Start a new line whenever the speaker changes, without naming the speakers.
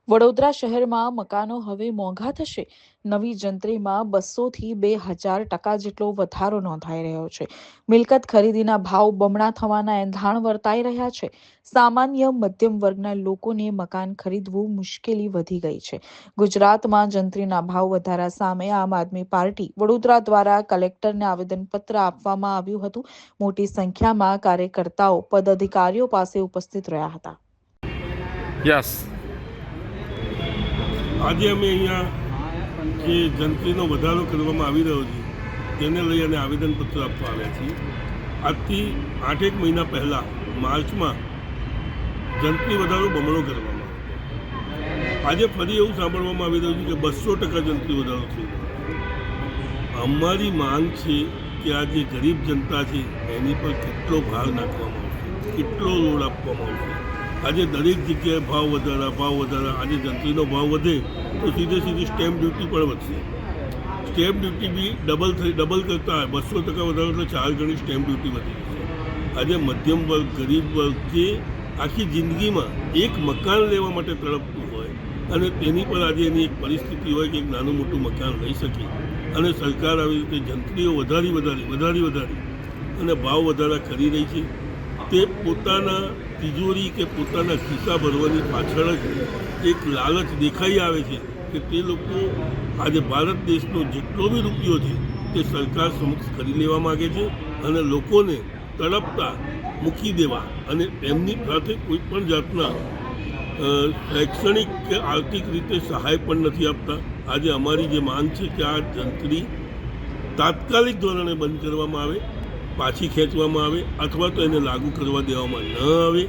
વડોદરા શહેરમાં મકાનો હવે મોંઘા થશે. નવી જંત્રીમાં 200 થી 2000% જેટલો વધારો નોંધાઈ રહ્યો છે. મિલકત ખરીદીના ભાવ બમણા થવાના એંધાણ વર્તાઈ રહ્યા છે. સામાન્ય મધ્યમ વર્ગના લોકોને મકાન ખરીદવું મુશ્કેલી વધી ગઈ છે. ગુજરાતમાં જંત્રીના ભાવ વધારા સામે આમ આદમી પાર્ટી વડોદરા દ્વારા કલેક્ટરને આવેદનપત્ર આપવામાં આવ્યું હતું. મોટી સંખ્યામાં કાર્યકર્તાઓ પદાધિકારીઓ પાસે ઉપસ્થિત રહ્યા હતા.
યસ,
આજે અમે અહીંયા જે જંત્રીનો વધારો કરવામાં આવી રહ્યો છે તેને લઈ અને આવેદનપત્ર આપવા આવ્યા છીએ. આજથી 8 મહિના પહેલાં માર્ચમાં જંત્રી વધારો બમણો કરવામાં આવ્યો. આજે ફરી એવું સાંભળવામાં આવી રહ્યું છે કે 200% જંત્રી વધારો થઈ ગયો. અમારી માંગ છે કે આ જે ગરીબ જનતા છે એની પર કેટલો ભાર નાખવામાં આવશે, કેટલો લોડ આપવામાં આવશે. આજે દરેક જગ્યાએ ભાવ વધારા. આજે જંત્રીનો ભાવ વધે તો સીધી સ્ટેમ્પ ડ્યુટી પણ વધશે. સ્ટેમ્પ ડ્યુટી બી ડબલ કરતાં 200% વધારો એટલે 4 ગણી સ્ટેમ્પ ડ્યુટી વધી છે. આજે મધ્યમ વર્ગ, ગરીબ વર્ગ જે આખી જિંદગીમાં એક મકાન લેવા માટે તડપતું હોય અને તેની પર આજે એની એક પરિસ્થિતિ હોય કે એક નાનું મોટું મકાન લઈ શકે અને સરકાર આવી રીતે જંત્રીઓ વધારી અને ભાવ વધારા કરી રહી છે. તે પોતાના તિજોરી કે પોતાના ખિસ્સા ભરવાની પાછળ જ એક લાલચ દેખાઈ આવે છે કે તે લોકો આજે ભારત દેશનો જેટલો બી રૂપિયો છે તે સરકાર સમક્ષ કરી લેવા માગે છે અને લોકોને તડપતા મૂકી દેવા અને તેમની સાથે કોઈ પણ જાતના શૈક્ષણિક કે આર્થિક રીતે સહાય પણ નથી આપતા. આજે અમારી જે માંગ છે કે આ જંત્રી તાત્કાલિક ધોરણે બંધ કરવામાં આવે, પાછી ખેંચવામાં આવે અથવા તો એને લાગુ કરવા દેવામાં ન આવે.